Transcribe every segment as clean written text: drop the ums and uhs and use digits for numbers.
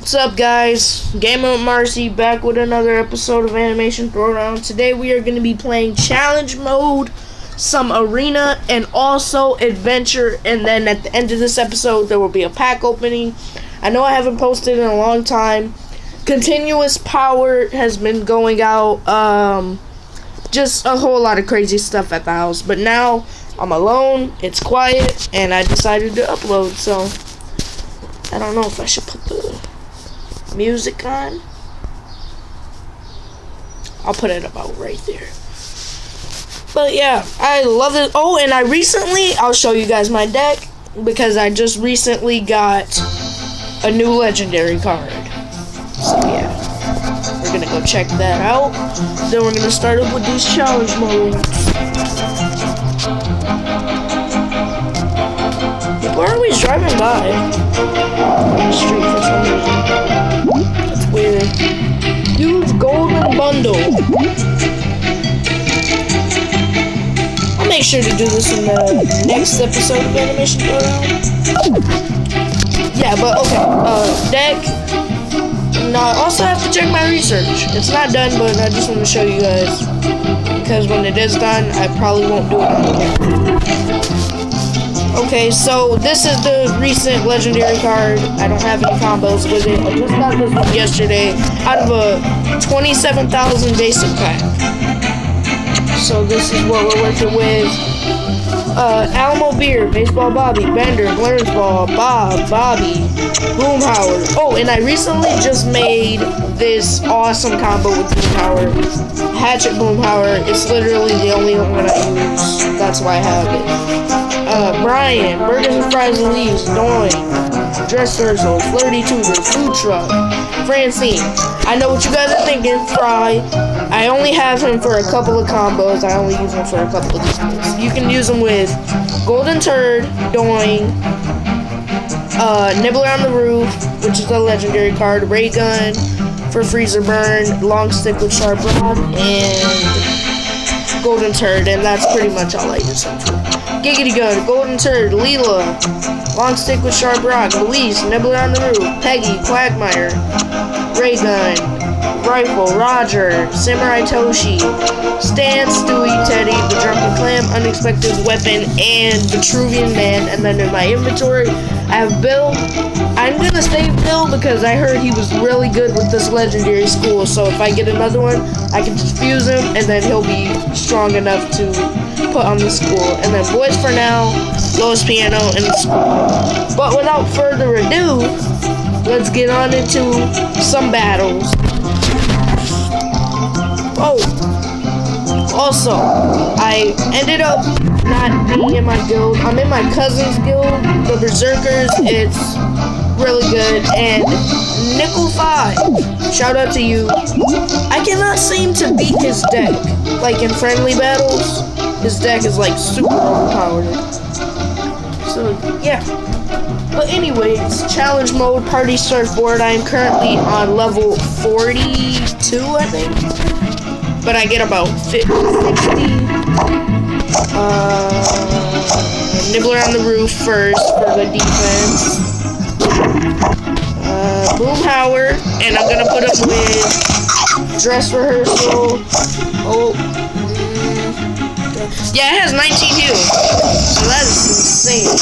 What's up, guys? Gamer with Marcy back with another episode of Animation Throwdown. Today we are going to be playing challenge mode, some arena, and also adventure. And then at the end of this episode there will be a pack opening. I know I haven't posted in a long time. Continuous power has been going out. Just a whole lot of crazy stuff at the house. But now I'm alone, it's quiet, and I decided to upload. So I don't know if I should put the music on. I'll put it about right there. But yeah, I love it. Oh, and I'll show you guys my deck, because I just recently got a new legendary card. So yeah, we're gonna go check that out. Then we're gonna start up with these challenge modes. People are always driving by on the street for some reason. That's weird. Huge golden bundle. I'll make sure to do this in the next episode of Animation Throwdown. Yeah, but okay. Deck. Now, I also have to check my research. It's not done, but I just want to show you guys, because when it is done, I probably won't do it on camera. Okay, so this is the recent legendary card. I don't have any combos with it. I just got this one yesterday out of a 27,000 basic pack. So this is what we're working with. Alamo Beer, Baseball Bobby, Bender, Clarence Ball, Bob, Bobby, Boomhauer. Oh, and I recently just made this awesome combo with Boomhauer. Hatchet Boomhauer. It's literally the only one I use. That's why I have it. Brian, Burgers and Fries and Leaves, Doing, Dress Rehearsal, Flirty Tudor, Food Truck, Francine. I know what you guys are thinking, Fry. I only have him for a couple of combos. I only use him for a couple of combos. You can use him with Golden Turd, Doing, Nibbler on the Roof, which is a legendary card, Ray Gun for Freezer Burn, Long Stick with Sharp Rod, and Golden Turd, and that's pretty much all I use him for. Giggity Gun, Golden Turd, Leela, Long Stick with Sharp Rock, Luis, Nibbler on the Roof, Peggy, Quagmire, Ray Gun, Rifle, Roger, Samurai Toshi, Stan, Stewie, Teddy, the Drunken Clam, Unexpected Weapon, and Vitruvian Man. And then in my inventory, I have Bill. I'm gonna save Bill because I heard he was really good with this legendary school. So if I get another one, I can just fuse him, and then he'll be strong enough to put on the school. And then Boys for Now, Lowest Piano, and the school. But without further ado, let's get on into some battles. Oh, also, I ended up not being in my guild. I'm in my cousin's guild, the Berserkers. It's really good. And Nickel 5, shout out to you. I cannot seem to beat his deck. Like in friendly battles, his deck is like super overpowered. So, yeah. But anyways, challenge mode, party surfboard. I am currently on level 42, I think. But I get about 50, 60. Nibbler on the Roof first for the defense. Boomhauer, and I'm gonna put him with Dress Rehearsal. Oh. Yeah, it has 19 heals. So that is insane.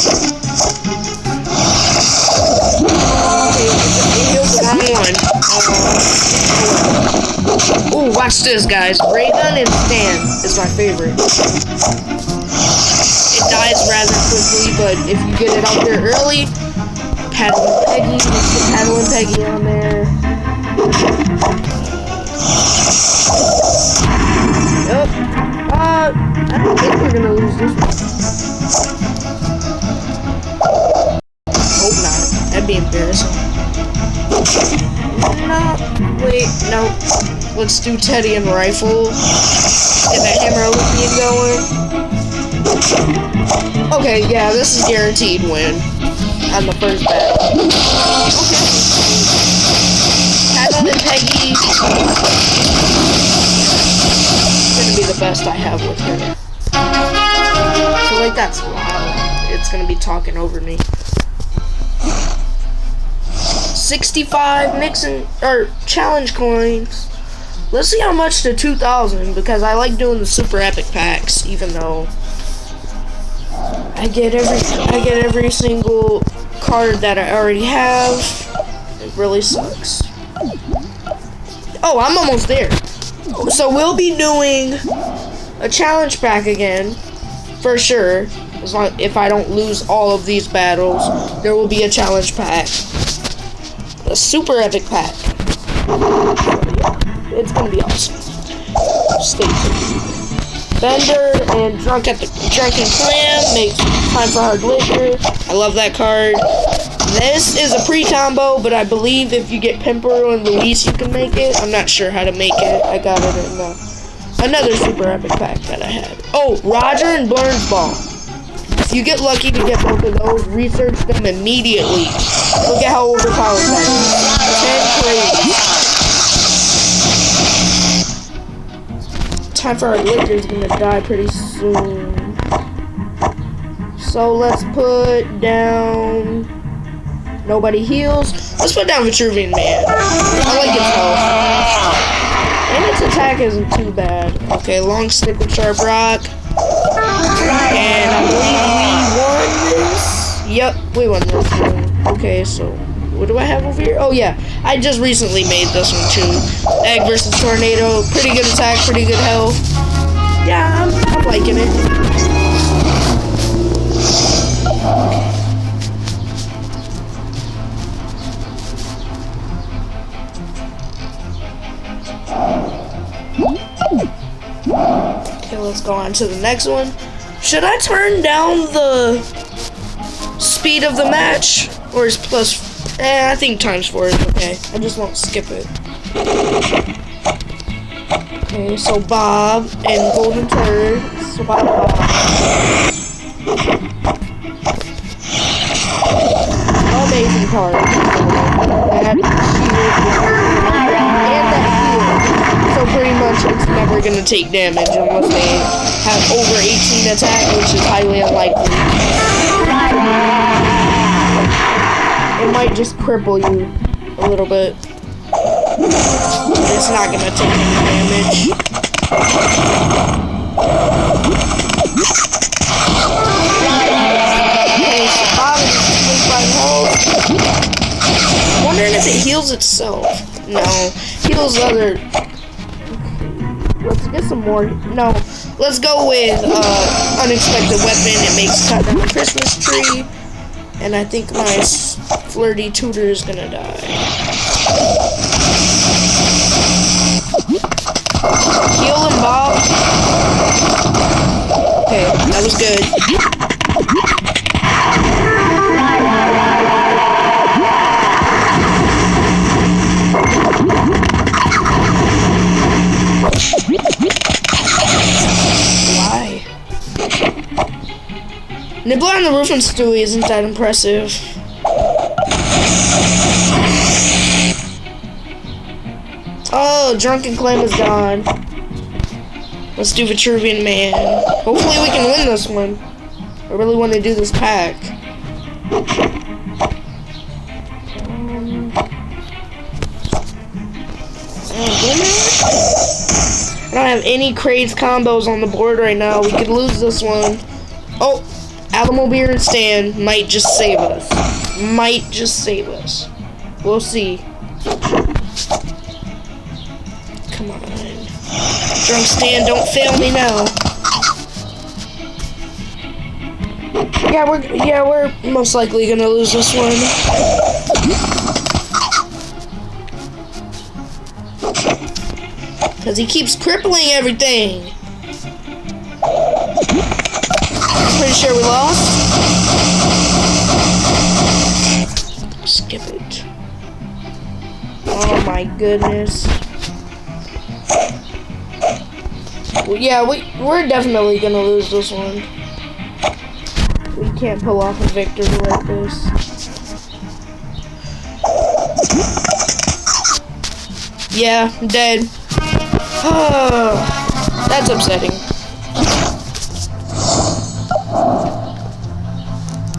Ooh, watch this, guys. Ray Gun and Stan is my favorite. It dies rather quickly, but if you get it out there early, Paddle and Peggy, let's get Paddle and Peggy on there. Yep. I don't think we're gonna lose this one. Hope not. That'd be embarrassing. No, wait, no. Let's do Teddy and Rifle. Get that Hammer Olympian going. Okay, yeah, this is guaranteed win on the first battle. Okay. Paddle and Peggy. It's gonna be the best I have with her. I feel like that's loud. It's gonna be talking over me. 65 Nixon or challenge coins. Let's see how much to 2,000 because I like doing the super epic packs, even though I get every single card that I already have. It really sucks. Oh, I'm almost there. So we'll be doing a challenge pack again, for sure. As long if I don't lose all of these battles, there will be a challenge pack. A super epic pack. It's gonna be awesome. Stay tuned. Bender and Drunken Clam makes Time for Hard Liquor. I love that card. This is a pre-combo, but I believe if you get Pimpero and Luis, you can make it. I'm not sure how to make it. I got it in another super epic pack that I had. Oh, Roger and Burns Ball. If you get lucky to get both of those, research them immediately. Look at how overpowered that is. 10 crazy. Time for Our Liquor is gonna die pretty soon. So let's put down Nobody Heals. Let's put down Vitruvian Man. I like its health. And its attack isn't too bad. Okay, Long Stick with Sharp Rock. And I believe we won this. Yep, we won this one. Okay, so what do I have over here? Oh yeah, I just recently made this one too. Egg versus Tornado. Pretty good attack, pretty good health. Yeah, I'm liking it. Okay, let's go on to the next one. Should I turn down the speed of the match? Or is plus... I think ×4 is okay. I just won't skip it. Okay, so Bob and Golden Turd. So Bob. Amazing card. That so pretty much it's never gonna take damage unless they have over 18 attack, which is highly unlikely. It might just cripple you a little bit. It's not gonna take any damage. Okay, so Bob is 25 health. Wondering if it heals itself. No, heals other. Let's get some more. No, let's go with Unexpected Weapon. It makes cut down the Christmas tree. And I think my flirty tutor is gonna die. Heal him, Bob. Okay, that was good. Why? Nibbler on the Roof and Stewie isn't that impressive. Oh, Drunken Clam is gone. Let's do Vitruvian Man. Hopefully we can win this one. I really want to do this pack. I don't have any crates combos on the board right now. We could lose this one. Oh, Alamo-Beer and Stan might just save us. Might just save us. We'll see. Come on. Drunk Stan, don't fail me now. Yeah, we're most likely gonna lose this one. Because he keeps crippling everything. Pretty sure we lost. Skip it. Oh my goodness. Well, yeah, we're definitely gonna lose this one. We can't pull off a victory like this. Yeah, I'm dead. That's upsetting.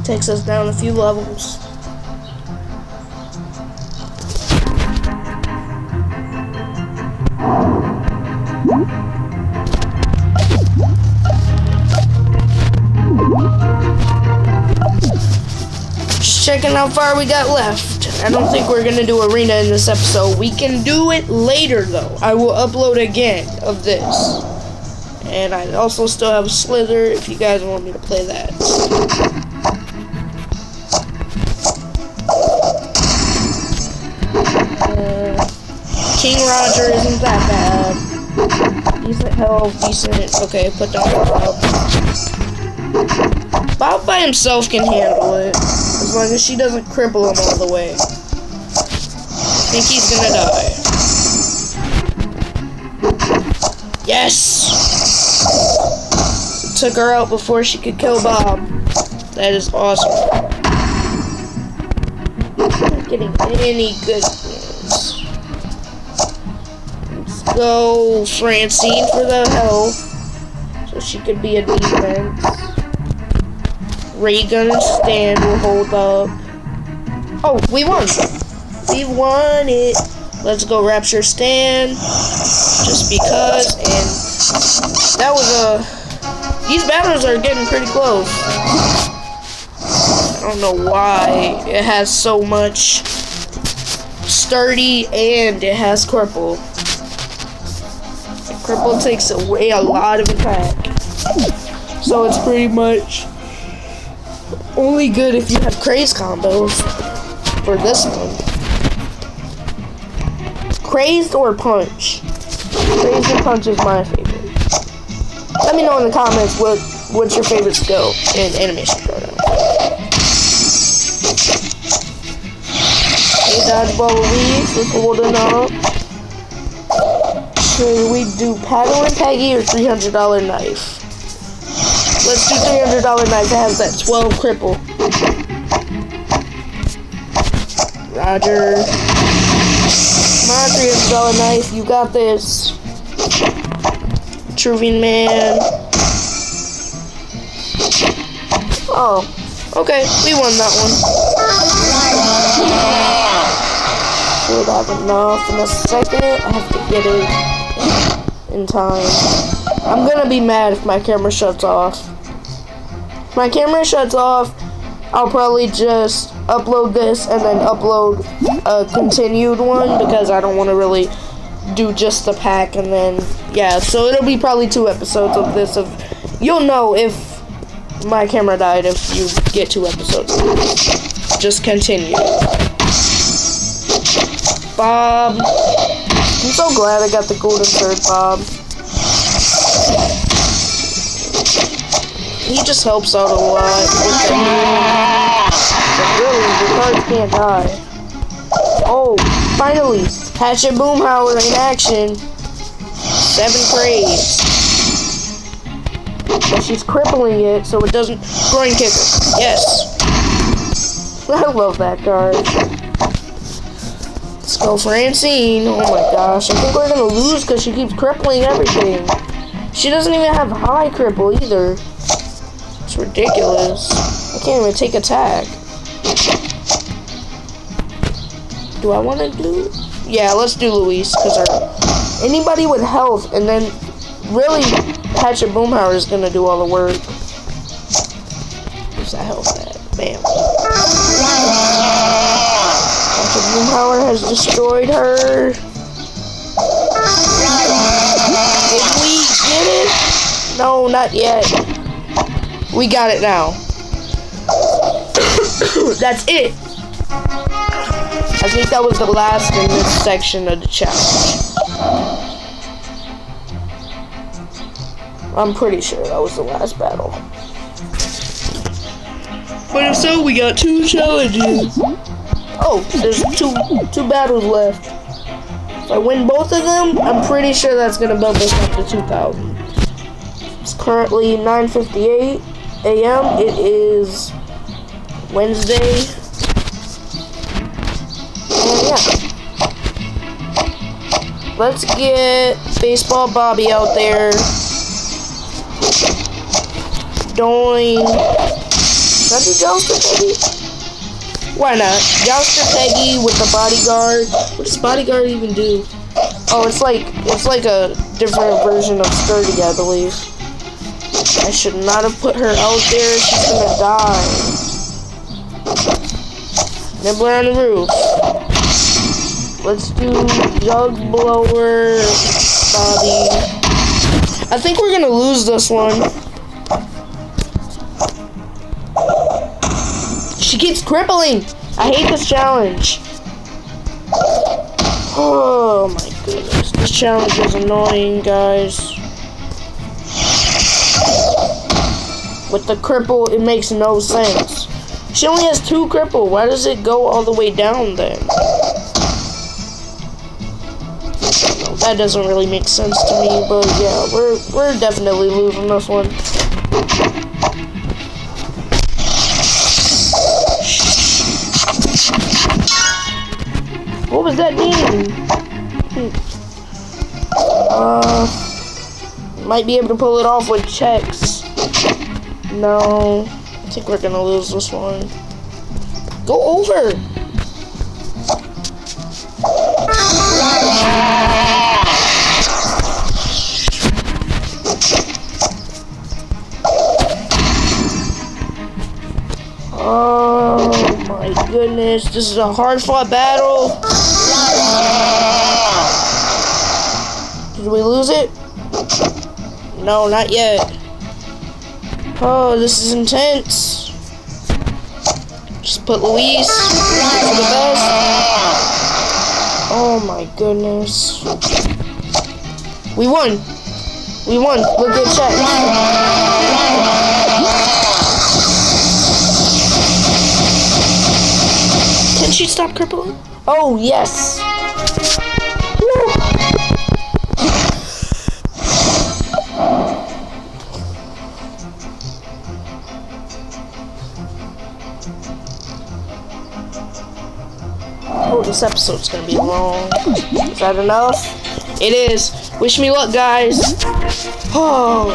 Takes us down a few levels. checking how far we got left. I don't think we're gonna do arena in this episode. We can do it later though. I will upload again of this. And I also still have Slither if you guys want me to play that. King Roger isn't that bad. Decent health, decent. Okay, put down Bob. Bob by himself can handle it. As long as she doesn't cripple him all the way. I think he's gonna die. Yes! Took her out before she could kill Bob. That is awesome. Not getting any good wins. Let's go Francine for the health. So she could be a defense. Ray gun and stand will hold up. Oh, we won. We won it. Let's go rapture stand. Just because. And that was a... These battles are getting pretty close. I don't know why it has so much sturdy and it has cripple. Cripple takes away a lot of attack. So it's pretty much only good if you have craze combos for this one. Crazed or punch? Crazed or punch is my favorite. Let me know in the comments what's your favorite skill in animation Throwdown. Okay, dodgeball release is holding up. Should we do paddle and Peggy or $300 knife? Let's do $300 knife that has that 12 cripple. Roger. Come on, $300 knife, you got this. Truvian man. Oh, okay, we won that one. Should have enough in a second. I have to get it in time. I'm gonna be mad if my camera shuts off. If my camera shuts off, I'll probably just upload this and then upload a continued one because I don't want to really do just the pack and then yeah, so it'll be probably 2 episodes of this. You'll know if my camera died if you get 2 episodes of this. Just continue. Bob. I'm so glad I got the golden third Bob. He just helps out a lot with the but really, the cards can't die. Oh, finally! Hatchet Boomhauer in action. 7 praise. But she's crippling it so it doesn't groin kick her. Yes. I love that card. Let's go Francine. Oh my gosh. I think we're gonna lose because she keeps crippling everything. She doesn't even have high cripple either. It's ridiculous. I can't even take attack. Do I want to do? Yeah, let's do Luis because anybody with health and then really Hatchet Boomhauer is gonna do all the work. Where's that health at? Bam. Hatchet Boomhauer has destroyed her. Did we get it? No, not yet. We got it now. That's it. I think that was the last in this section of the challenge. I'm pretty sure that was the last battle. But if so, we got 2 challenges. Oh, there's two battles left. If I win both of them, I'm pretty sure that's gonna bump us up to 2,000. It's currently 9:58 a.m. It is Wednesday. And yeah. Let's get Baseball Bobby out there. Doing. Should I do Jouster Peggy? Why not? Jouster Peggy with the bodyguard. What does bodyguard even do? Oh, it's like a different version of Sturdy, I believe. I should not have put her out there. She's gonna die. Nibbler on the roof. Let's do jug blower, Bobby. I think we're gonna lose this one. She keeps crippling. I hate this challenge. Oh my goodness, this challenge is annoying, guys. With the cripple, it makes no sense. She only has 2 cripple. Why does it go all the way down then? That doesn't really make sense to me, but yeah, we're definitely losing this one. What was that mean? Might be able to pull it off with checks. No, I think we're gonna lose this one. Go over. Oh my goodness, this is a hard-fought battle. Did we lose it? No, not yet. Oh, this is intense. Just put Luis for the best. Oh my goodness. We won. We won. We'll get checked. Can she stop crippling? Oh, yes. Oh, this episode's gonna be long. Is that enough? It is. Wish me luck, guys. Oh.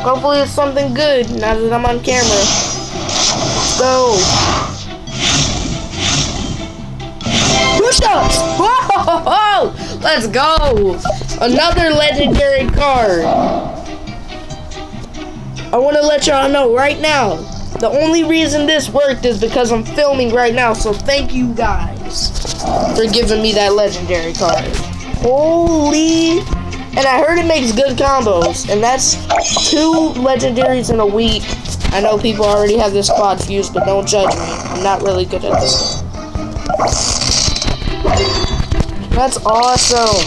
Hopefully it's something good now that I'm on camera. Let's go. Push-ups! Whoa! Let's go! Another legendary card. I want to let y'all know right now, the only reason this worked is because I'm filming right now, so thank you guys for giving me that legendary card. Holy! And I heard it makes good combos, and that's 2 legendaries in a week. I know people already have this quad fuse, but don't judge me. I'm not really good at this. That's awesome.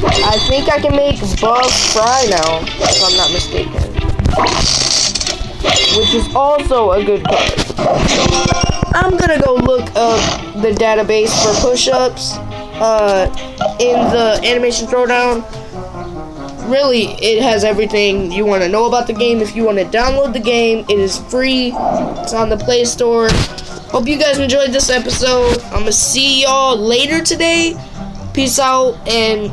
I think I can make Buff Fry now, if I'm not mistaken. Which is also a good card. I'm gonna go look up the database for push-ups in the Animation Throwdown. Really, it has everything you want to know about the game. If you want to download the game, it is free. It's on the Play Store. Hope you guys enjoyed this episode. I'm gonna see y'all later today. Peace out, and